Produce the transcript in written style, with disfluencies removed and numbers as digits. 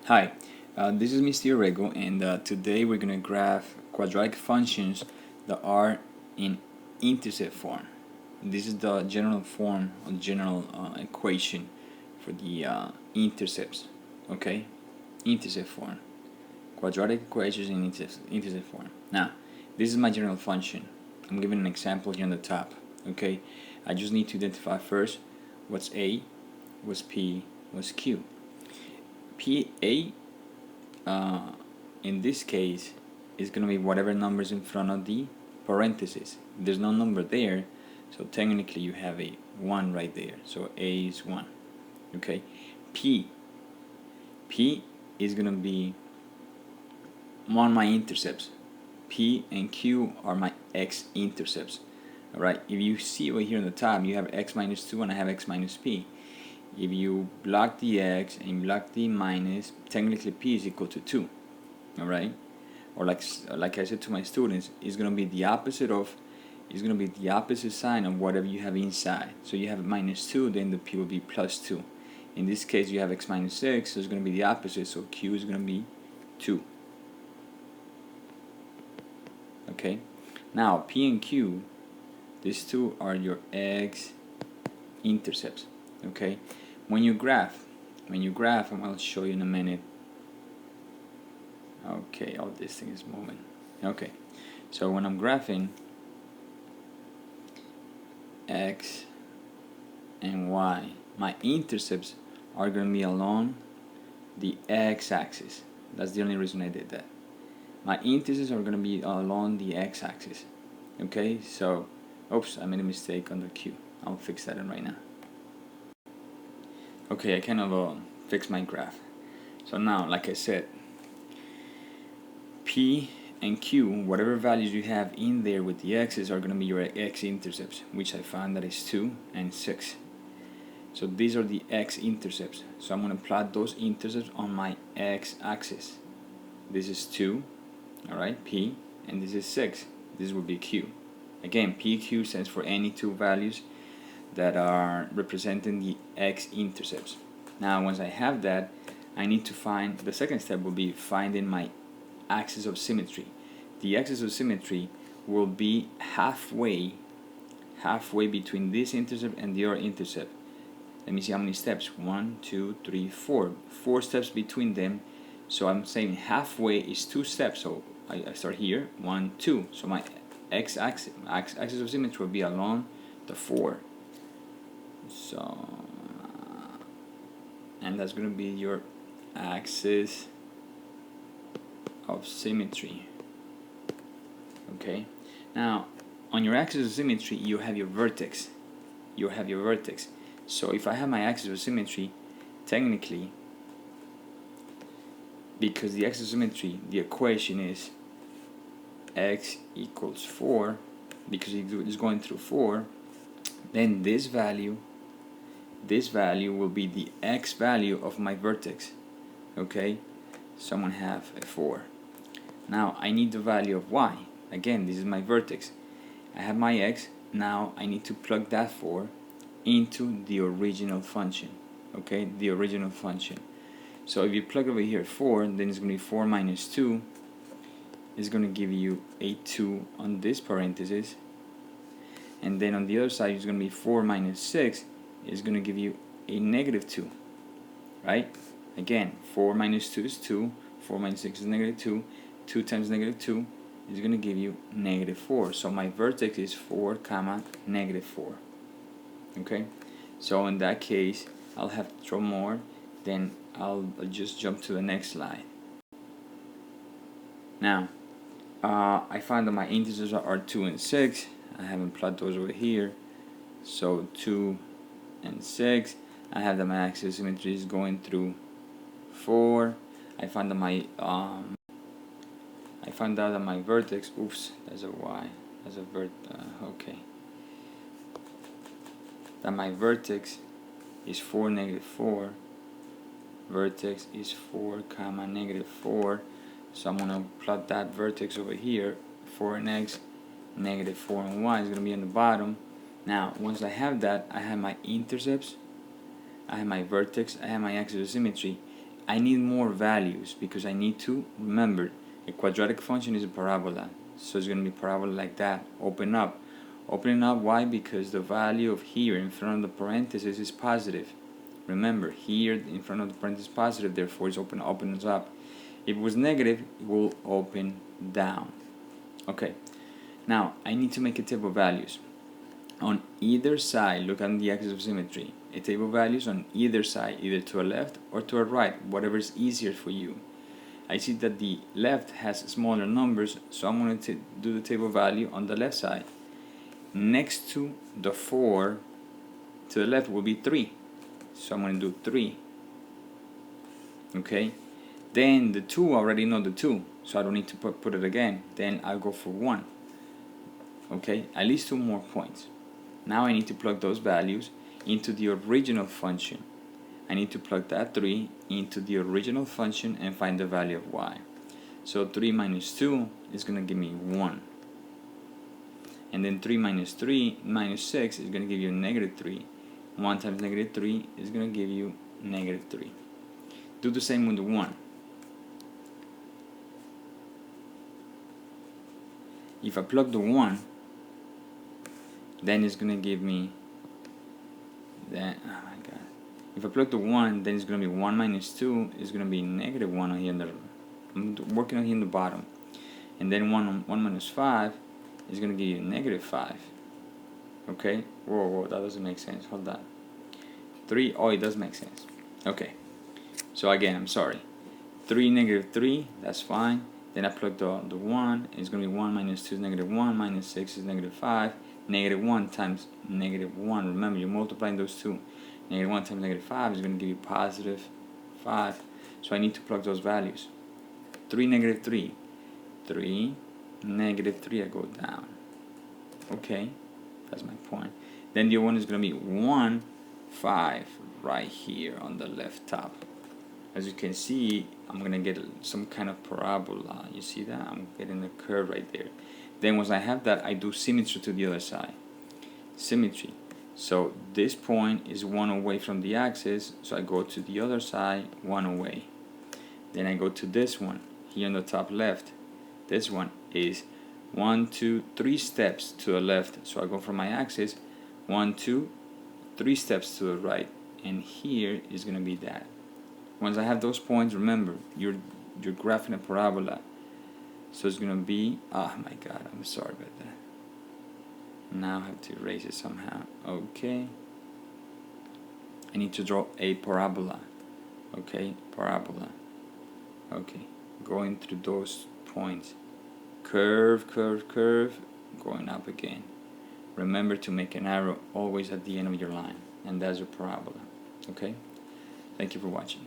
Hi, this is Mr. Urrego, and today we're going to graph quadratic functions that are in intercept form. This is the general form or general equation for the intercepts. Okay, intercept form, quadratic equations in intercept form. Now, this is my general function. I'm giving an example here on the top. Okay, I just need to identify first what's A, what's P, what's Q. PA in this case is going to be whatever numbers in front of the parentheses. There's no number there, so technically you have a 1 right there, so A is 1. Okay, P is going to be one of my intercepts. P and Q are my x-intercepts. Alright, if you see over here on the top, you have x minus 2 and I have x minus P. If you block the x and you block the minus, technically P is equal to 2. Alright? Or like I said to my students, it's gonna be the opposite sign of whatever you have inside. So you have minus 2, then the P will be plus 2. In this case you have x minus 6, so it's gonna be the opposite, so Q is gonna be 2. Okay? Now P and Q, these two are your x-intercepts. Okay? When you graph, I'll show you in a minute. Okay, all this thing is moving. Okay, so when I'm graphing x and y, my intercepts are going to be along the x-axis. That's the only reason I did that. My intercepts are going to be along the x-axis. Okay, so, oops, I made a mistake on the Q. I'll fix that in right now. Okay, I kind of fixed my graph. So now, like I said, P and Q, whatever values you have in there with the x's are going to be your x-intercepts, which I found that is 2 and 6. So these are the x-intercepts. So I'm going to plot those intercepts on my x-axis. This is 2, alright, P, and this is 6. This will be Q. Again, PQ stands for any two values that are representing the x-intercepts. Now once I have that, I need to find, the second step will be finding my axis of symmetry. The axis of symmetry will be halfway between this intercept and the other intercept. Let me see how many steps. 1, 2, 3, 4. 4 steps between them. So I'm saying halfway is 2 steps. So I start here, 1, 2. So my x-axis of symmetry will be along the 4. So, and that's going to be your axis of symmetry. Okay, now on your axis of symmetry you have your vertex. So if I have my axis of symmetry, technically, because the axis of symmetry, the equation is x equals 4, because it is going through 4, then this value will be the x value of my vertex. Okay, so I'm going to have a 4. Now I need the value of y. Again, this is my vertex. I have my x. Now I need to plug that 4 into the original function. Okay, the original function. So if you plug over here 4, then it's going to be 4 minus 2. It's going to give you a 2 on this parenthesis. And then on the other side, it's going to be 4 minus 6 is going to give you a negative 2. Right? Again, 4 minus 2 is 2. 4 minus 6 is negative 2. 2 times negative 2 is going to give you negative 4. So my vertex is 4 comma negative 4. Okay? So in that case, I'll have to draw more. Then I'll just jump to the next slide. Now, I found that my intercepts are 2 and 6. I haven't plotted those over here. So 2 and 6. I have that my axis of symmetry is going through 4. I found that my vertex. Oops, that's a y. That's a okay. That my vertex is 4 negative 4. Vertex is 4 comma negative 4. So I'm gonna plot that vertex over here. 4 and x, negative 4 and y is gonna be on the bottom. Now once I have that, I have my intercepts, I have my vertex, I have my axis of symmetry. I need more values because I need to remember a quadratic function is a parabola, so it's going to be parabola like that. Opening up, why? Because the value of here in front of the parenthesis is positive. Remember, here in front of the parenthesis is positive, therefore it's opens up. If it was negative, it will open down. Okay, now I need to make a table of values. On either side, look on the axis of symmetry. A table of values on either side, either to a left or to a right, whatever is easier for you. I see that the left has smaller numbers, so I'm going to do the table value on the left side. Next to the 4 to the left will be 3, so I'm going to do 3. Okay, then the 2, I already know the 2, so I don't need to put it again. Then I'll go for 1. Okay, at least 2 more points. Now I need to plug those values into the original function. I need to plug that 3 into the original function and find the value of y. So 3 minus 2 is going to give me 1. And then 3 minus 6 is going to give you negative 3. 1 times negative 3 is going to give you negative 3. Do the same with the 1. If I plug the 1, then it's going to give me that. Oh my god. If I plug the 1, then it's going to be 1 minus 2 is going to be negative 1 on here. I'm working on here in the bottom. And then 1 minus 5 is going to give you negative 5. Okay? Whoa, that doesn't make sense. Hold on. 3, oh, it does make sense. Okay. So again, I'm sorry. 3, negative 3, that's fine. Then I plug the 1, it's going to be 1 minus 2 is negative 1, minus 6 is negative 5. Negative 1 times negative 1, remember you're multiplying those two. Negative 1 times negative 5 is going to give you positive 5. So I need to plug those values. 3, negative 3. 3, negative 3, I go down. Okay, that's my point. Then the other one is going to be 1, 5, right here on the left top. As you can see, I'm going to get some kind of parabola. You see that? I'm getting a curve right there. Then once I have that, I do symmetry to the other side. Symmetry. So this point is 1 away from the axis, so I go to the other side, 1 away. Then I go to this one, here on the top left. This one is 1, 2, 3 steps to the left, so I go from my axis, 1, 2, 3 steps to the right, and here is going to be that. Once I have those points, remember, you're graphing a parabola. So it's going to be, oh my god, I'm sorry about that. Now I have to erase it somehow. Okay. I need to draw a parabola. Okay, parabola. Okay, going through those points. Curve, curve, curve, going up again. Remember to make an arrow always at the end of your line, and that's your parabola. Okay? Thank you for watching.